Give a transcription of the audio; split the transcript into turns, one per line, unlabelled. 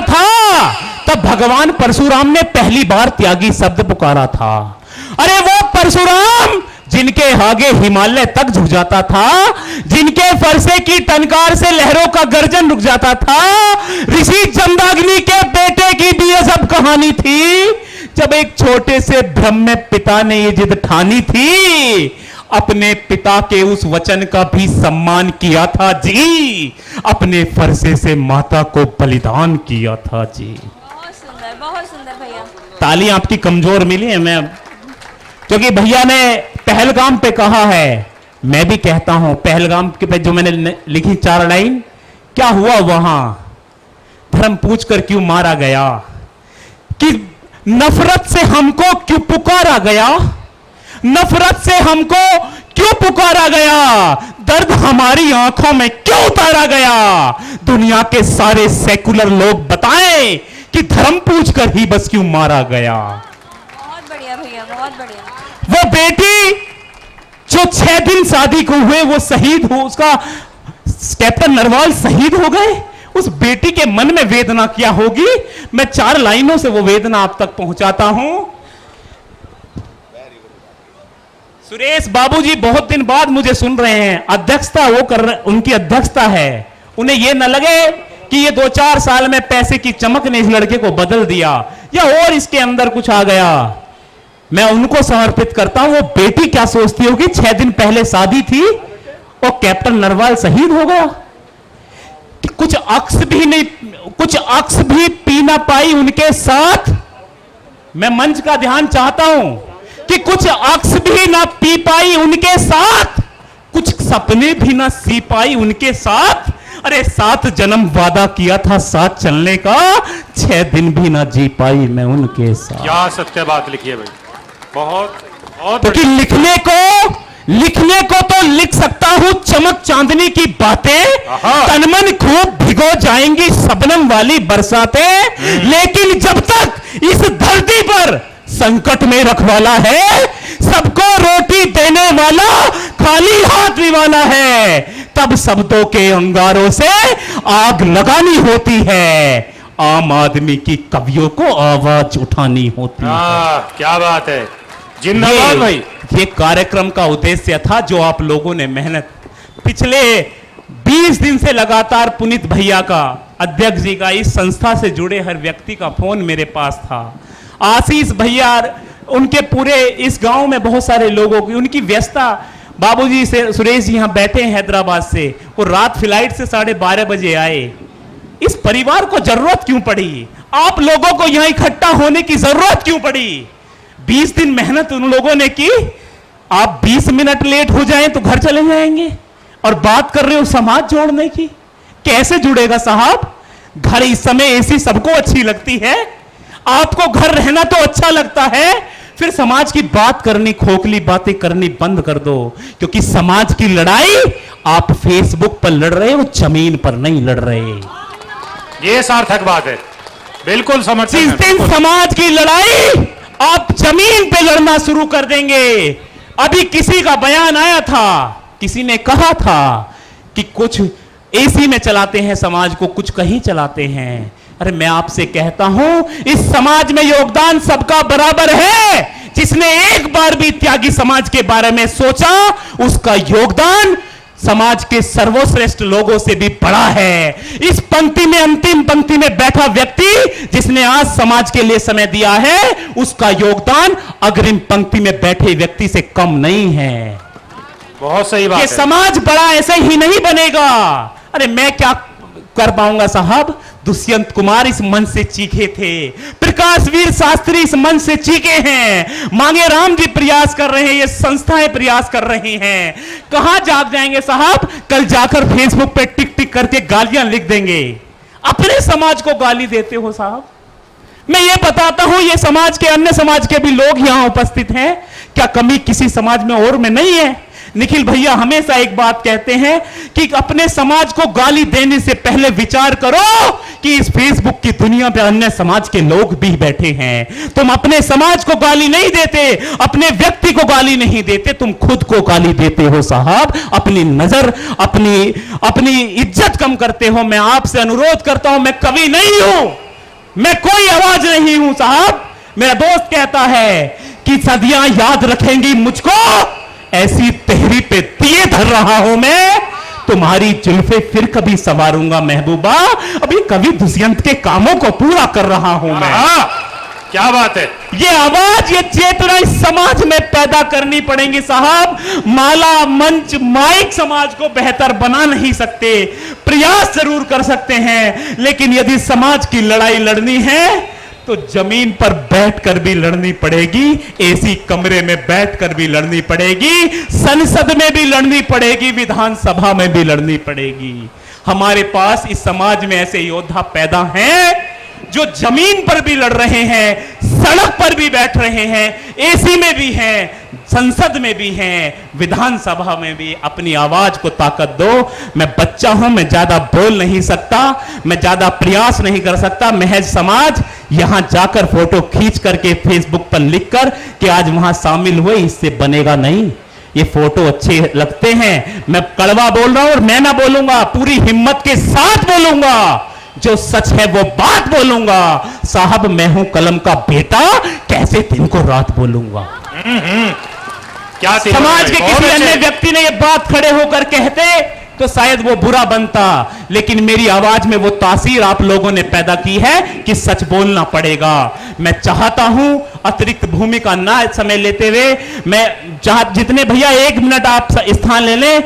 था तब भगवान परशुराम ने पहली बार त्यागी शब्द पुकारा था। अरे वो परशुराम जिनके आगे हिमालय तक झुक जाता था, जिनके फरसे की टनकार से लहरों का गर्जन रुक जाता था, ऋषि जमदग्नि के बेटे की भी यह सब कहानी थी। जब एक छोटे से भ्रम में पिता ने ये जिद ठानी थी, अपने पिता के उस वचन का भी सम्मान किया था जी, अपने फरसे से माता को बलिदान किया था जी।
बहुत सुंदर भैया।
ताली आपकी कमजोर मिली है मैं, क्योंकि भैया ने पहलगाम पे कहा है, मैं भी कहता हूं पहलगाम के पे जो मैंने लिखी 4 लाइन, क्या हुआ वहां, धर्म पूछकर क्यों मारा गया, कि नफरत से हमको क्यों पुकारा गया, नफरत से हमको क्यों पुकारा गया, दर्द हमारी आंखों में क्यों उतारा गया। दुनिया के सारे सेकुलर लोग बताएं कि धर्म पूछकर ही बस क्यों मारा गया।
बहुत बढ़िया भैया, बहुत बढ़िया।
वो बेटी जो 6 दिन शादी को हुए वो शहीद हो, उसका कैप्टन नरवाल शहीद हो गए, उस बेटी के मन में वेदना क्या होगी। मैं 4 लाइनों से वो वेदना आप तक पहुंचाता हूं। सुरेश बाबूजी बहुत दिन बाद मुझे सुन रहे हैं, अध्यक्षता वो कर रहे, उनकी अध्यक्षता है। उन्हें यह न लगे कि ये 2-4 साल में पैसे की चमक ने इस लड़के को बदल दिया या और इसके अंदर कुछ आ गया। मैं उनको समर्पित करता हूं। वो बेटी क्या सोचती होगी, 6 दिन पहले शादी थी और कैप्टन नरवाल शहीद हो गया, कि कुछ अक्स भी पी ना पाई उनके साथ। मैं मंच का ध्यान चाहता हूं कि कुछ अक्स भी ना पी पाई उनके साथ, कुछ सपने भी ना सी पाई उनके साथ। अरे 7 जन्म वादा किया था साथ चलने का, 6 दिन भी ना जी पाई मैं उनके साथ।
क्या सत्य बात लिखी है भाई, बहुत बहुत।
क्योंकि लिखने को तो लिख सकता हूं चमक चांदनी की बातें, तन मन खूब भिगो जाएंगी शबनम वाली बरसातें, लेकिन जब तक इस धरती पर संकट में रखवाला है, सबको रोटी देने वाला खाली हाथ भी वाला है, तब शब्दों के अंगारों से आग लगानी होती है, आम आदमी की कवियों को आवाज उठानी होती है।
क्या बात है, जिंदाबाद भाई।
ये कार्यक्रम का उद्देश्य था जो आप लोगों ने मेहनत, पिछले 20 दिन से लगातार पुनीत भैया का, अध्यक्ष जी का, इस संस्था से जुड़े हर व्यक्ति का फोन मेरे पास था। आशीष भैया, उनके पूरे इस गांव में बहुत सारे लोगों की उनकी व्यस्तता। बाबूजी से सुरेश जी यहां बैठे हैं हैदराबाद से, वो रात फ्लाइट से 12:30 बजे आए। इस परिवार को जरूरत क्यों पड़ी, आप लोगों को यहां इकट्ठा होने की जरूरत क्यों पड़ी। 20 दिन मेहनत उन लोगों ने की, आप 20 मिनट लेट हो जाएं तो घर चले जाएंगे, और बात कर रहे हो समाज जोड़ने की। कैसे जुड़ेगा साहब, घर इस समय ऐसी सबको अच्छी लगती है, आपको घर रहना तो अच्छा लगता है, फिर समाज की बात करनी, खोखली बातें करनी बंद कर दो, क्योंकि समाज की लड़ाई आप फेसबुक पर लड़ रहे हो, जमीन पर नहीं लड़ रहे।
ये सार्थक बात है, बिल्कुल समझ।
जिस दिन समाज की लड़ाई आप जमीन पे लड़ना शुरू कर देंगे। अभी किसी का बयान आया था, किसी ने कहा था कि कुछ एसी में चलाते हैं समाज को, कुछ कहीं चलाते हैं। अरे मैं आपसे कहता हूं, इस समाज में योगदान सबका बराबर है। जिसने एक बार भी त्यागी समाज के बारे में सोचा, उसका योगदान समाज के सर्वश्रेष्ठ लोगों से भी बड़ा है। इस पंक्ति में, अंतिम पंक्ति में बैठा व्यक्ति जिसने आज समाज के लिए समय दिया है, उसका योगदान अग्रिम पंक्ति में बैठे व्यक्ति से कम नहीं है।
बहुत सही बात
ये
है।
समाज बड़ा ऐसे ही नहीं बनेगा। अरे मैं क्या कर पाऊंगा साहब, दुष्यंत कुमार इस मंच से चीखे थे, प्रकाश वीर शास्त्री इस मंच से चीखे हैं, मांगे राम जी प्रयास कर रहे हैं, ये संस्थाएं प्रयास कर रही हैं। कहां जाग जाएंगे साहब, कल जाकर फेसबुक पे टिक टिक करके गालियां लिख देंगे। अपने समाज को गाली देते हो साहब। मैं ये बताता हूं, ये समाज के, अन्य समाज के भी लोग यहां उपस्थित हैं, क्या कमी किसी समाज में और में नहीं है। निखिल भैया हमेशा एक बात कहते हैं कि अपने समाज को गाली देने से पहले विचार करो कि इस फेसबुक की दुनिया पे अन्य समाज के लोग भी बैठे हैं। तुम अपने समाज को गाली नहीं देते, अपने व्यक्ति को गाली नहीं देते, तुम खुद को गाली देते हो साहब। अपनी नजर, अपनी इज्जत कम करते हो। मैं आपसे अनुरोध करता हूं, मैं कवि नहीं हूं, मैं कोई आवाज नहीं हूं साहब। मेरा दोस्त कहता है कि सदियां याद रखेंगी मुझको, ऐसी तेहरी पे दिए धर रहा हूं मैं, तुम्हारी जुल्फे फिर कभी संवारूंगा महबूबा, अभी कवि दुष्यंत के कामों को पूरा कर रहा हूं मैं।
क्या बात है।
ये आवाज, ये चेतना इस समाज में पैदा करनी पड़ेगी साहब। माला, मंच, माइक समाज को बेहतर बना नहीं सकते, प्रयास जरूर कर सकते हैं, लेकिन यदि समाज की लड़ाई लड़नी है तो जमीन पर बैठकर भी लड़नी पड़ेगी, एसी कमरे में बैठकर भी लड़नी पड़ेगी, संसद में भी लड़नी पड़ेगी, विधानसभा में भी लड़नी पड़ेगी। हमारे पास इस समाज में ऐसे योद्धा पैदा हैं जो जमीन पर भी लड़ रहे हैं, सड़क पर भी बैठ रहे हैं, एसी में भी हैं, संसद में भी हैं, विधानसभा में भी। अपनी आवाज को ताकत दो। मैं बच्चा हूं, मैं ज्यादा बोल नहीं सकता, मैं ज्यादा प्रयास नहीं कर सकता। महज समाज यहां जाकर फोटो खींच करके फेसबुक पर लिखकर कि आज वहां शामिल हुए, इससे बनेगा नहीं। ये फोटो अच्छे लगते हैं, मैं कड़वा बोल रहा हूं और मैं ना बोलूंगा, पूरी हिम्मत के साथ बोलूंगा, जो सच है वो बात बोलूंगा। साहब मैं हूं कलम का बेटा, कैसे दिन को रात बोलूंगा।
क्या
समाज के किसी अन्य व्यक्ति ने ये बात खड़े होकर कहते तो शायद वो बुरा बनता, लेकिन मेरी आवाज में वो तासीर आप लोगों ने पैदा की है कि सच बोलना पड़ेगा। मैं चाहता हूं अतिरिक्त भूमिका ना समय लेते हुए, मैं जितने भैया 1 मिनट आप स्थान ले लें।